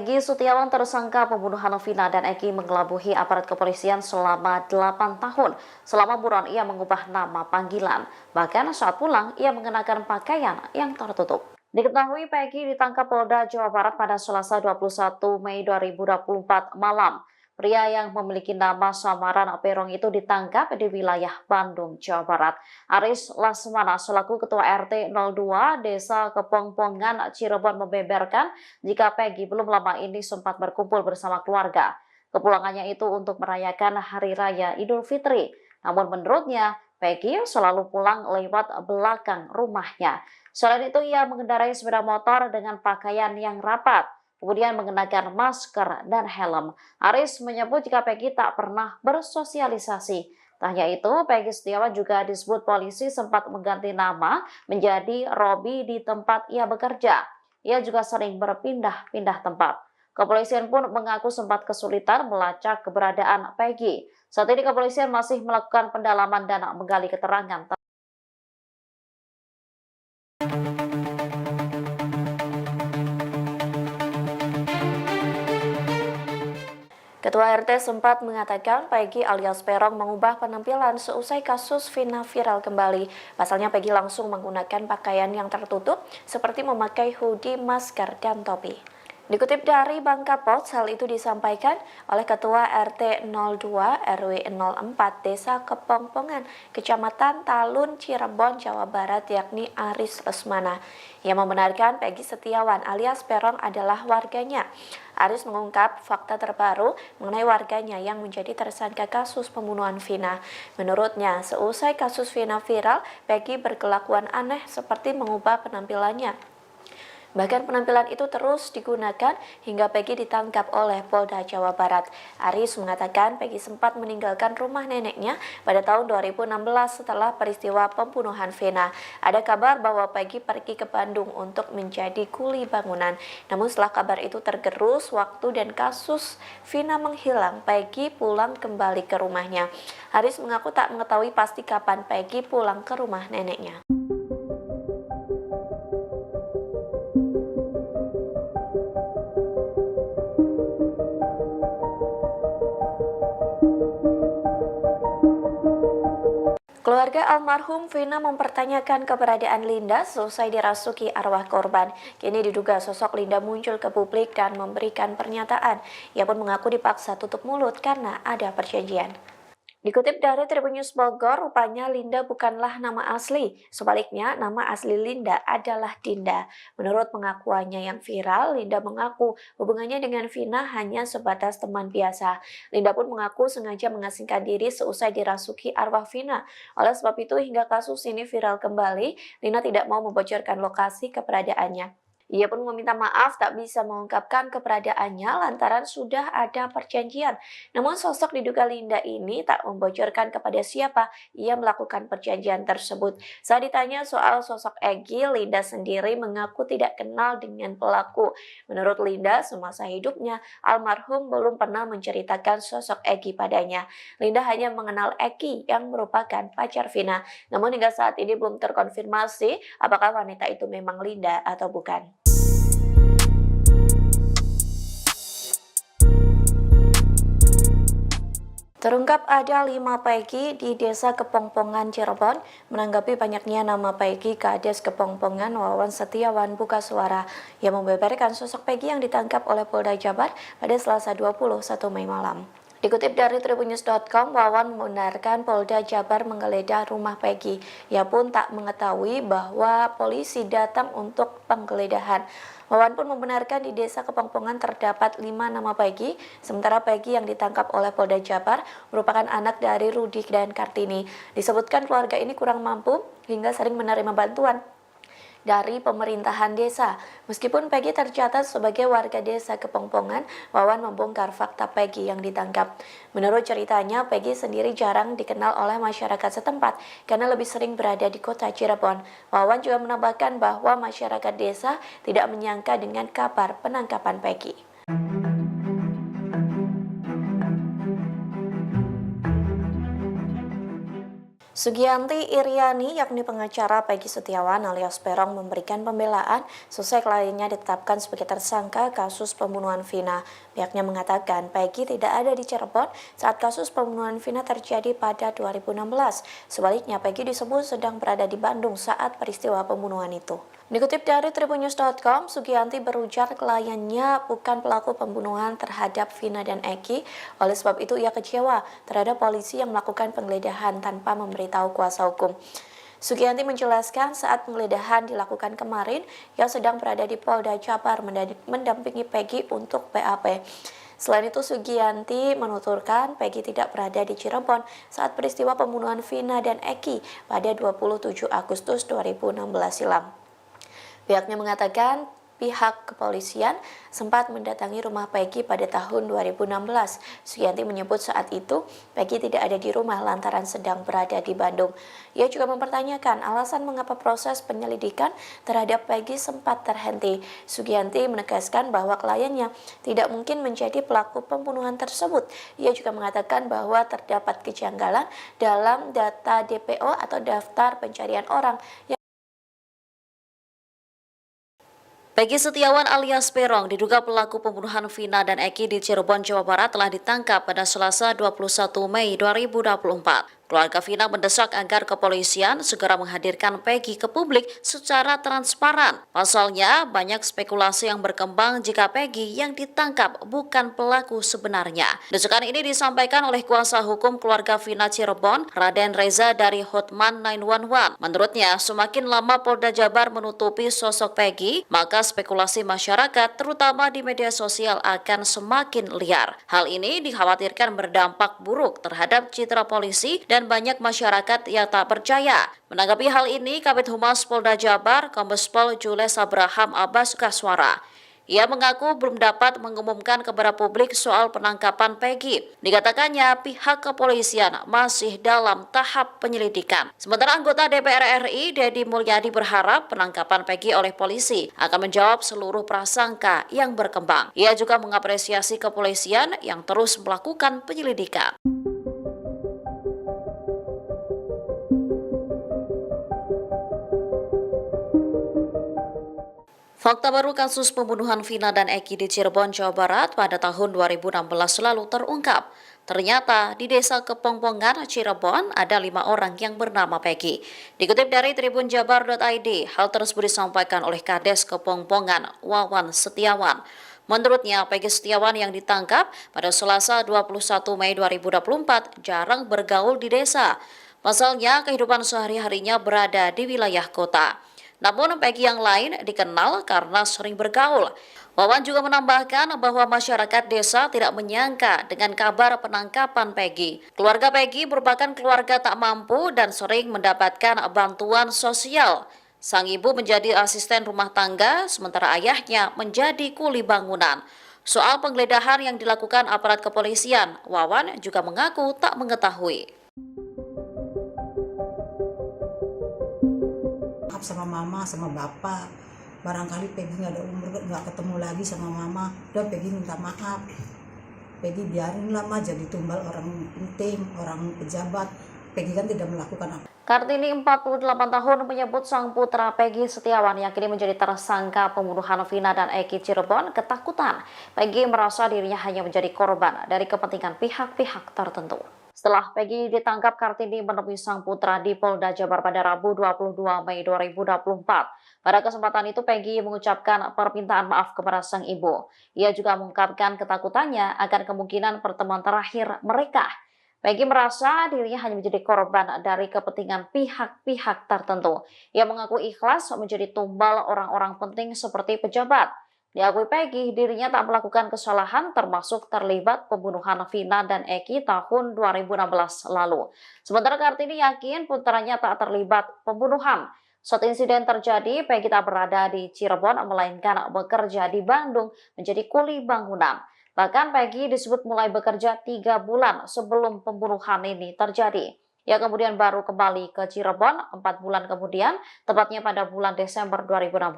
Peggy Setiawan tersangka pembunuhan Vina dan Eki mengelabuhi aparat kepolisian selama 8 tahun. Selama buron ia mengubah nama panggilan. Bahkan saat pulang ia mengenakan pakaian yang tertutup. Diketahui Peggy ditangkap Polda Jawa Barat pada Selasa 21 Mei 2024 malam. Pria yang memiliki nama samaran Perong itu ditangkap di wilayah Bandung, Jawa Barat. Aris Lasmana selaku Ketua RT 02 Desa Kepongpongan, Cirebon membeberkan jika Peggy belum lama ini sempat berkumpul bersama keluarga. Kepulangannya itu untuk merayakan Hari Raya Idul Fitri. Namun menurutnya, Peggy selalu pulang lewat belakang rumahnya. Selain itu, ia mengendarai sepeda motor dengan pakaian yang rapat, kemudian mengenakan masker dan helm. Aris menyebut jika Peggy tak pernah bersosialisasi. Tak hanya itu, Peggy Setiawan juga disebut polisi sempat mengganti nama menjadi Robi di tempat ia bekerja. Ia juga sering berpindah-pindah tempat. Kepolisian pun mengaku sempat kesulitan melacak keberadaan Peggy. Saat ini kepolisian masih melakukan pendalaman dan menggali keterangan. Ketua RT sempat mengatakan Peggy alias Perong mengubah penampilan seusai kasus Vina viral kembali. Pasalnya Peggy langsung menggunakan pakaian yang tertutup seperti memakai hoodie, masker, dan topi. Dikutip dari Bangka Post, hal itu disampaikan oleh Ketua RT 02 RW 04 Desa Kepongpongan, Kecamatan Talun, Cirebon, Jawa Barat, yakni Aris Lesmana. Ia membenarkan Peggy Setiawan alias Perong adalah warganya. Aris mengungkap fakta terbaru mengenai warganya yang menjadi tersangka kasus pembunuhan Vina. Menurutnya, seusai kasus Vina viral, Peggy berkelakuan aneh seperti mengubah penampilannya. Bahkan penampilan itu terus digunakan hingga Peggy ditangkap oleh Polda Jawa Barat. Aris mengatakan Peggy sempat meninggalkan rumah neneknya pada tahun 2016 setelah peristiwa pembunuhan Vina. Ada kabar bahwa Peggy pergi ke Bandung untuk menjadi kuli bangunan. Namun setelah kabar itu tergerus waktu dan kasus Vina menghilang, Peggy pulang kembali ke rumahnya. Aris mengaku tak mengetahui pasti kapan Peggy pulang ke rumah neneknya. Keluarga almarhum Vina mempertanyakan keberadaan Linda selesai dirasuki arwah korban. Kini diduga sosok Linda muncul ke publik dan memberikan pernyataan. Ia pun mengaku dipaksa tutup mulut karena ada perjanjian. Dikutip dari Tribun News Bogor, rupanya Linda bukanlah nama asli. Sebaliknya, nama asli Linda adalah Dinda. Menurut pengakuannya yang viral, Linda mengaku hubungannya dengan Vina hanya sebatas teman biasa. Linda pun mengaku sengaja mengasingkan diri seusai dirasuki arwah Vina. Oleh sebab itu, hingga kasus ini viral kembali, Linda tidak mau membocorkan lokasi keberadaannya. Ia pun meminta maaf tak bisa mengungkapkan keberadaannya lantaran sudah ada perjanjian. Namun sosok diduga Linda ini tak membocorkan kepada siapa ia melakukan perjanjian tersebut. Saat ditanya soal sosok Egy, Linda sendiri mengaku tidak kenal dengan pelaku. Menurut Linda, semasa hidupnya almarhum belum pernah menceritakan sosok Egy padanya. Linda hanya mengenal Eki yang merupakan pacar Vina. Namun hingga saat ini belum terkonfirmasi apakah wanita itu memang Linda atau bukan. Terungkap ada 5 Peggy di Desa Kepongpongan, Cirebon. Menanggapi banyaknya nama Peggy, Kades Kepongpongan Wawan Setiawan buka suara. Ia membeberkan sosok Peggy yang ditangkap oleh Polda Jabar pada Selasa 21 Mei malam. Dikutip dari tribunnews.com, Wawan membenarkan Polda Jabar menggeledah rumah Peggy. Ia pun tak mengetahui bahwa polisi datang untuk penggeledahan. Wawan pun membenarkan di Desa Kepongpongan terdapat 5 nama Peggy, sementara Peggy yang ditangkap oleh Polda Jabar merupakan anak dari Rudi dan Kartini. Disebutkan keluarga ini kurang mampu hingga sering menerima bantuan dari pemerintahan desa. Meskipun Peggy tercatat sebagai warga Desa Kepongpongan, Wawan membongkar fakta Peggy yang ditangkap. Menurut ceritanya, Peggy sendiri jarang dikenal oleh masyarakat setempat karena lebih sering berada di kota Cirebon. Wawan juga menambahkan bahwa masyarakat desa tidak menyangka dengan kabar penangkapan Peggy. Sugianti Iriani, yakni pengacara Peggy Setiawan alias Peron, memberikan pembelaan seusai kliennya ditetapkan sebagai tersangka kasus pembunuhan Vina. Pihaknya mengatakan Peggy tidak ada di Cirebon saat kasus pembunuhan Vina terjadi pada 2016. Sebaliknya, Peggy disebut sedang berada di Bandung saat peristiwa pembunuhan itu. Dikutip dari tribunnews.com, Sugianti berujar kliennya bukan pelaku pembunuhan terhadap Vina dan Eki. Oleh sebab itu, ia kecewa terhadap polisi yang melakukan penggeledahan tanpa memberitahu kuasa hukum. Sugianti menjelaskan saat penggeledahan dilakukan kemarin, ia sedang berada di Polda Jabar mendampingi Peggy untuk BAP. Selain itu, Sugianti menuturkan Peggy tidak berada di Cirebon saat peristiwa pembunuhan Vina dan Eki pada 27 Agustus 2016 silam. Pihaknya mengatakan pihak kepolisian sempat mendatangi rumah Peggy pada tahun 2016. Sugianti menyebut saat itu Peggy tidak ada di rumah lantaran sedang berada di Bandung. Ia juga mempertanyakan alasan mengapa proses penyelidikan terhadap Peggy sempat terhenti. Sugianti menegaskan bahwa kliennya tidak mungkin menjadi pelaku pembunuhan tersebut. Ia juga mengatakan bahwa terdapat kejanggalan dalam data DPO atau daftar pencarian orang. Peggy Setiawan alias Peron diduga pelaku pembunuhan Vina dan Eki di Cirebon, Jawa Barat telah ditangkap pada Selasa 21 Mei 2024. Keluarga Vina mendesak agar kepolisian segera menghadirkan Peggy ke publik secara transparan. Pasalnya, banyak spekulasi yang berkembang jika Peggy yang ditangkap bukan pelaku sebenarnya. Desakan ini disampaikan oleh kuasa hukum keluarga Vina Cirebon, Raden Reza dari Hotman 911. Menurutnya, semakin lama Polda Jabar menutupi sosok Peggy, maka spekulasi masyarakat, terutama di media sosial, akan semakin liar. Hal ini dikhawatirkan berdampak buruk terhadap citra polisi dan banyak masyarakat yang tak percaya. Menanggapi hal ini, Kabid Humas Polda Jabar, Kombes Pol Jules Abraham Abbas Kaswara. Ia mengaku belum dapat mengumumkan kepada publik soal penangkapan Peggy. Dikatakannya pihak kepolisian masih dalam tahap penyelidikan. Sementara anggota DPR RI, Deddy Mulyadi, berharap penangkapan Peggy oleh polisi akan menjawab seluruh prasangka yang berkembang. Ia juga mengapresiasi kepolisian yang terus melakukan penyelidikan. Fakta baru kasus pembunuhan Vina dan Eki di Cirebon, Jawa Barat pada tahun 2016 lalu terungkap. Ternyata di desa Kepongpongan, Cirebon ada 5 orang yang bernama Peggy. Dikutip dari tribunjabar.id, hal tersebut disampaikan oleh Kades Kepongpongan, Wawan Setiawan. Menurutnya, Peggy Setiawan yang ditangkap pada Selasa 21 Mei 2024 jarang bergaul di desa. Pasalnya, kehidupan sehari-harinya berada di wilayah kota. Namun Peggy yang lain dikenal karena sering bergaul. Wawan juga menambahkan bahwa masyarakat desa tidak menyangka dengan kabar penangkapan Peggy. Keluarga Peggy merupakan keluarga tak mampu dan sering mendapatkan bantuan sosial. Sang ibu menjadi asisten rumah tangga, sementara ayahnya menjadi kuli bangunan. Soal penggeledahan yang dilakukan aparat kepolisian, Wawan juga mengaku tak mengetahui. Sama mama, sama bapak, barangkali Peggy nggak ada umur, nggak ketemu lagi sama mama, dan Peggy minta maaf. Peggy biarin lah jadi tumbal orang penting, orang pejabat. Peggy kan tidak melakukan apa. Kartini 48 tahun menyebut sang putra Peggy Setiawan yang kini menjadi tersangka pembunuhan Vina dan Eki Cirebon ketakutan. Peggy merasa dirinya hanya menjadi korban dari kepentingan pihak-pihak tertentu. Setelah Peggy ditangkap, Kartini menemui sang putra di Polda Jabar pada Rabu 22 Mei 2024. Pada kesempatan itu Peggy mengucapkan permintaan maaf kepada sang ibu. Ia juga mengungkapkan ketakutannya akan kemungkinan pertemuan terakhir mereka. Peggy merasa dirinya hanya menjadi korban dari kepentingan pihak-pihak tertentu. Ia mengaku ikhlas menjadi tumbal orang-orang penting seperti pejabat. Diakui Peggy, dirinya tak melakukan kesalahan termasuk terlibat pembunuhan Vina dan Eki tahun 2016 lalu. Sementara Kartini yakin putranya tak terlibat pembunuhan. Saat insiden terjadi, Peggy tak berada di Cirebon melainkan bekerja di Bandung menjadi kuli bangunan. Bahkan Peggy disebut mulai bekerja 3 bulan sebelum pembunuhan ini terjadi. Ia kemudian baru kembali ke Cirebon 4 bulan kemudian, tepatnya pada bulan Desember 2016.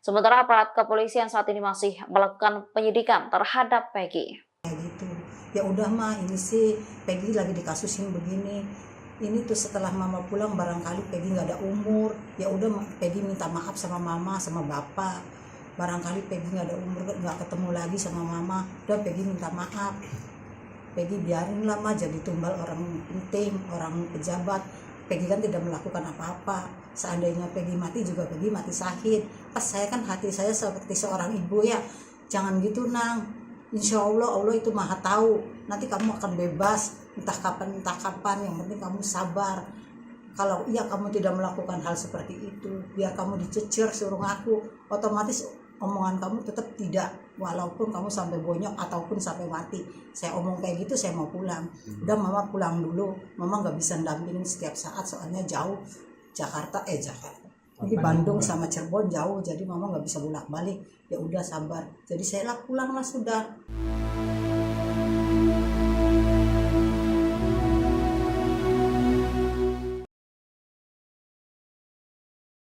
Sementara aparat kepolisian saat ini masih melakukan penyidikan terhadap Peggy. Gitu. Ya udah mah, ini sih Peggy lagi dikasusin begini. ini tuh setelah mama pulang barangkali Peggy nggak ada umur, ya udah Peggy minta maaf sama mama sama bapak. Barangkali Peggy nggak ada umur, nggak ketemu lagi sama mama, udah Peggy minta maaf. Peggy biarinlah mah jadi tumbal orang penting, orang pejabat. Peggy kan tidak melakukan apa-apa. Seandainya Peggy mati juga Peggy mati syahid. Pas saya kan hati saya seperti seorang ibu ya. Jangan gitu nang. Insya Allah Allah itu maha tahu. Nanti kamu akan bebas entah kapan. Yang penting kamu sabar. Kalau iya kamu tidak melakukan hal seperti itu, biar kamu dicecer suruh ngaku, otomatis omongan kamu tetap tidak, walaupun kamu sampai bonyok ataupun sampai mati. Saya omong kayak gitu, saya mau pulang. Udah mama pulang dulu, mama nggak bisa dampingin setiap saat soalnya jauh. Jakarta ini Bandung sama Cirebon jauh, jadi mama nggak bisa bolak balik. Ya udah sabar, jadi saya pulang lah sudah.